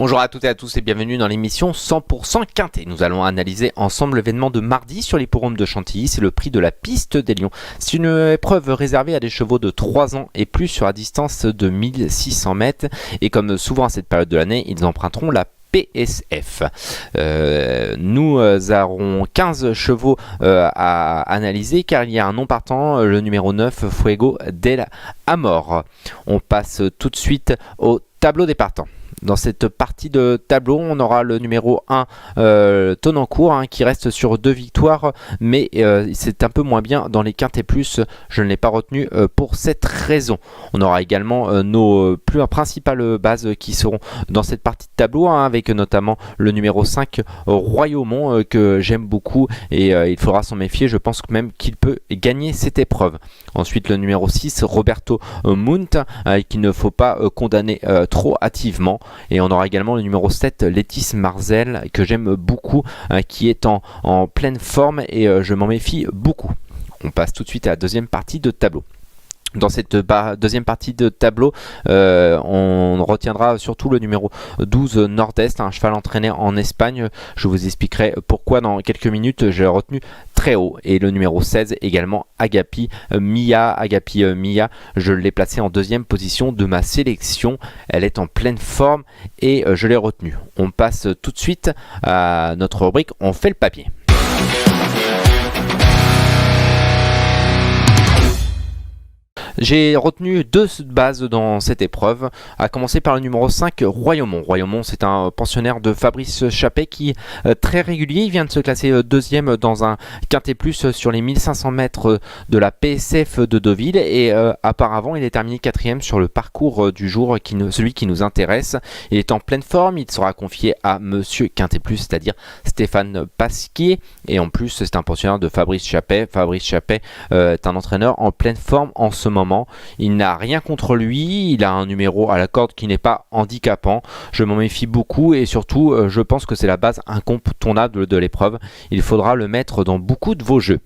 Bonjour à toutes et à tous et bienvenue dans l'émission 100% Quintet. Nous allons analyser ensemble l'événement de mardi sur l'hippodrome de Chantilly. C'est le prix de la piste des Lions. C'est une épreuve réservée à des chevaux de 3 ans et plus sur la distance de 1600 mètres. Et comme souvent à cette période de l'année, ils emprunteront la PSF. Nous aurons 15 chevaux à analyser car il y a un non partant, le numéro 9, Fuego del Amor. On passe tout de suite au tableau des partants. Dans cette partie de tableau, on aura le numéro 1, Tonancourt, qui reste sur 2 victoires, mais c'est un peu moins bien dans les quintés plus. Je ne l'ai pas retenu pour cette raison. On aura également nos plus principales bases qui seront dans cette partie de tableau, avec notamment le numéro 5, Royaumont, que j'aime beaucoup et il faudra s'en méfier. Je pense même qu'il peut gagner cette épreuve. Ensuite, le numéro 6, Roberto Munt, qu'il ne faut pas condamner trop hâtivement. Et on aura également le numéro 7, Letis Marzel, que j'aime beaucoup, qui est en pleine forme et je m'en méfie beaucoup. On passe tout de suite à la deuxième partie de tableau. Dans cette deuxième partie de tableau, on retiendra surtout le numéro 12, Nord-Est, un cheval entraîné en Espagne. Je vous expliquerai pourquoi dans quelques minutes. J'ai retenu très haut. Et le numéro 16 également, Agapi Mia. Agapi Mia, je l'ai placé en deuxième position de ma sélection. Elle est en pleine forme et je l'ai retenue. On passe tout de suite à notre rubrique On fait le papier. J'ai retenu 2 bases dans cette épreuve, à commencer par le numéro 5, Royaumont. Royaumont, c'est un pensionnaire de Fabrice Chappet qui est très régulier. Il vient de se classer deuxième dans un quintet plus sur les 1500 mètres de la PSF de Deauville. Et auparavant, il est terminé 4e sur le parcours du jour, celui qui nous intéresse. Il est en pleine forme. Il sera confié à Monsieur Quintet plus, c'est-à-dire Stéphane Pasquier. Et en plus, c'est un pensionnaire de Fabrice Chappet. Fabrice Chappet est un entraîneur en pleine forme en ce moment. Il n'a rien contre lui, il a un numéro à la corde qui n'est pas handicapant. Je m'en méfie beaucoup et surtout je pense que c'est la base incontournable de l'épreuve. Il faudra le mettre dans beaucoup de vos jeux.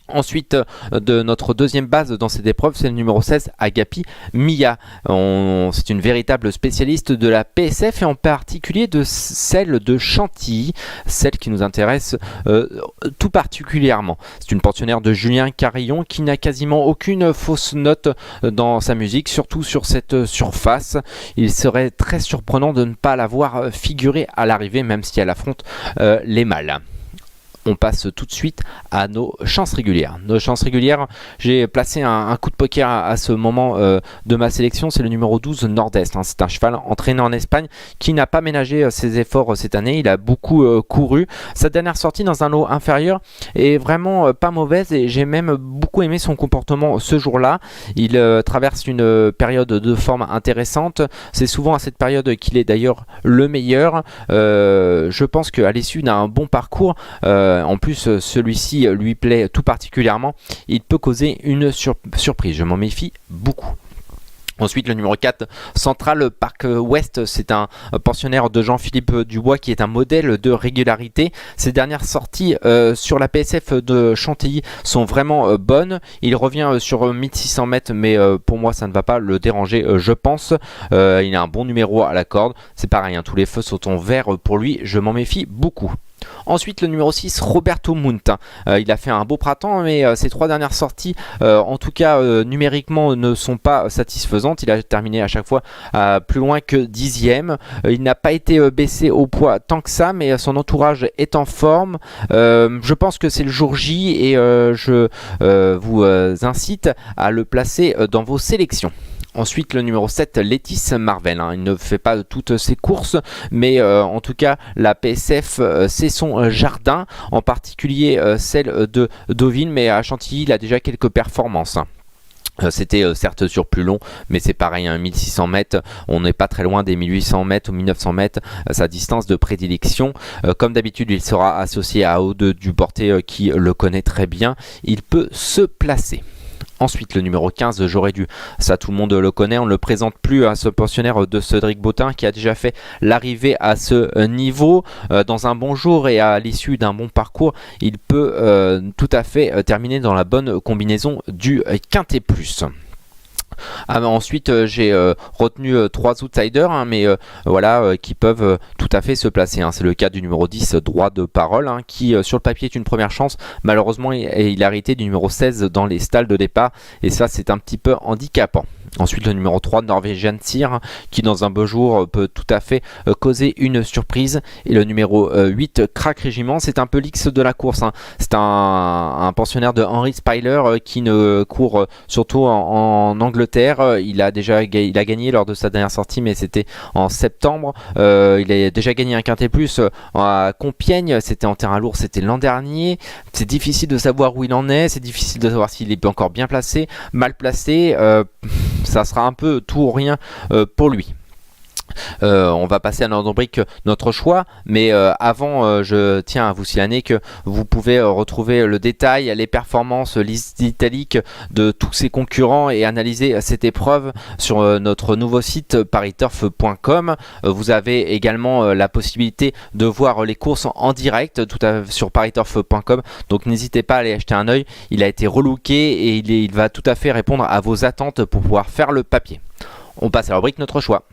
Ensuite, de notre deuxième base dans cette épreuve, c'est le numéro 16, Agapi Mia. C'est une véritable spécialiste de la PSF et en particulier de celle de Chantilly, celle qui nous intéresse tout particulièrement. C'est une pensionnaire de Julien Carillon qui n'a quasiment aucune fausse note dans sa musique, surtout sur cette surface. Il serait très surprenant de ne pas la voir figurer à l'arrivée, même si elle affronte les mâles. On passe tout de suite à nos chances régulières. Nos chances régulières, j'ai placé un coup de poker à ce moment de ma sélection, c'est le numéro 12, Nord-Est. C'est un cheval entraîné en Espagne qui n'a pas ménagé ses efforts cette année, il a beaucoup couru. Sa dernière sortie dans un lot inférieur est vraiment pas mauvaise et j'ai même beaucoup aimé son comportement ce jour-là. Il traverse une période de forme intéressante, c'est souvent à cette période qu'il est d'ailleurs le meilleur. Je pense qu'à l'issue d'un bon parcours, en plus celui-ci lui plaît tout particulièrement, il peut causer une surprise, je m'en méfie beaucoup. Ensuite, le numéro 4, Central Park Ouest, c'est un pensionnaire de Jean-Philippe Dubois qui est un modèle de régularité. Ses dernières sorties sur la PSF de Chantilly sont vraiment bonnes. Il revient sur 1600 mètres, mais pour moi, ça ne va pas le déranger, je pense. Il a un bon numéro à la corde. C'est pareil, tous les feux sont en vert pour lui, je m'en méfie beaucoup. Ensuite, le numéro 6, Roberto Munt. Il a fait un beau printemps, mais ses 3 dernières sorties, en tout cas numériquement, ne sont pas satisfaisantes. Il a terminé à chaque fois plus loin que 10e. Il n'a pas été baissé au poids tant que ça, mais son entourage est en forme. Je pense que c'est le jour J et je vous incite à le placer dans vos sélections. Ensuite, le numéro 7, Letis Marvel. Il ne fait pas toutes ses courses, mais en tout cas, la PSF, c'est son jardin, en particulier celle de Deauville, mais à Chantilly, il a déjà quelques performances. C'était certes sur plus long, mais c'est pareil, 1600 mètres, on n'est pas très loin des 1800 mètres ou 1900 mètres, sa distance de prédilection. Comme d'habitude, il sera associé à Aude Duporté qui le connaît très bien, il peut se placer. Ensuite, le numéro 15, j'aurais dû. Ça, tout le monde le connaît. On ne le présente plus à ce pensionnaire de Cédric Bottin qui a déjà fait l'arrivée à ce niveau. Dans un bon jour et à l'issue d'un bon parcours, il peut tout à fait terminer dans la bonne combinaison du Quintet Plus. Ensuite, j'ai retenu 3 outsiders, hein, mais voilà, qui peuvent tout à fait se placer, hein. C'est le cas du numéro 10, droit de parole, hein, qui sur le papier est une première chance. Malheureusement, il a hérité du numéro 16 dans les stalles de départ, et ça, c'est un petit peu handicapant. Ensuite, le numéro 3, Norwegian Seer, qui dans un beau jour peut tout à fait causer une surprise. Et le numéro 8, Crack Régiment, c'est un peu l'X de la course, hein. C'est un pensionnaire de Henry Spyler qui ne court surtout en Angleterre. Il a gagné lors de sa dernière sortie, mais c'était en septembre. Il a déjà gagné un Quintet Plus à Compiègne, c'était en terrain lourd, c'était l'an dernier. C'est difficile de savoir où il en est, c'est difficile de savoir s'il est encore bien placé, mal placé. Ça sera un peu tout ou rien pour lui. On va passer à notre rubrique notre choix, mais avant je tiens à vous signaler que vous pouvez retrouver le détail, les performances, liste italique de tous ses concurrents et analyser cette épreuve sur notre nouveau site pariturf.com. Vous avez également la possibilité de voir les courses en direct sur pariturf.com, donc n'hésitez pas à aller jeter un œil. Il a été relooké et il va tout à fait répondre à vos attentes pour pouvoir faire le papier. On passe à la rubrique notre choix.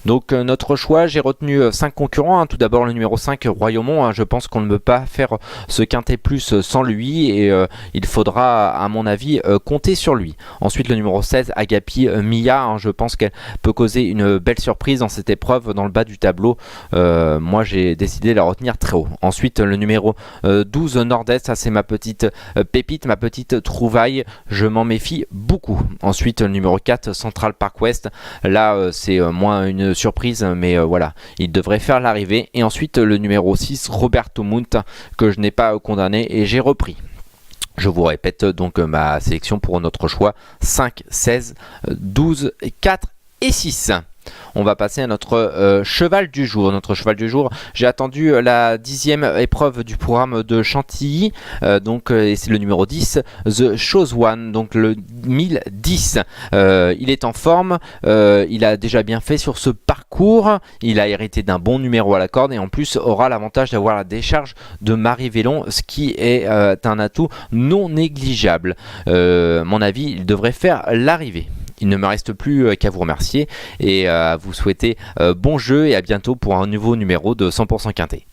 Donc notre choix, j'ai retenu 5 concurrents, hein. Tout d'abord le numéro 5, Royaumont, hein. Je pense qu'on ne peut pas faire ce Quintet Plus sans lui et il faudra à mon avis compter sur lui. Ensuite le numéro 16, Agapi Mia, hein. Je pense qu'elle peut causer une belle surprise dans cette épreuve dans le bas du tableau. Moi j'ai décidé de la retenir très haut. Ensuite le numéro 12, Nord-Est, ça c'est ma petite pépite, ma petite trouvaille, je m'en méfie beaucoup. Ensuite le numéro 4, Central Park West, là c'est moins une surprise, mais voilà, il devrait faire l'arrivée. Et ensuite le numéro 6, Roberto Munt, que je n'ai pas condamné et j'ai repris. Je vous répète donc ma sélection pour notre choix: 5, 16, 12, 4 et 6. On va passer à notre cheval du jour. Notre cheval du jour, j'ai attendu la 10e épreuve du programme de Chantilly, c'est le numéro 10, The Chose One, donc le 1010. Il est en forme, il a déjà bien fait sur ce parcours, il a hérité d'un bon numéro à la corde et en plus aura l'avantage d'avoir la décharge de Marie Vélon, ce qui est un atout non négligeable. À mon avis, il devrait faire l'arrivée. Il ne me reste plus qu'à vous remercier et à vous souhaiter bon jeu et à bientôt pour un nouveau numéro de 100% Quintet.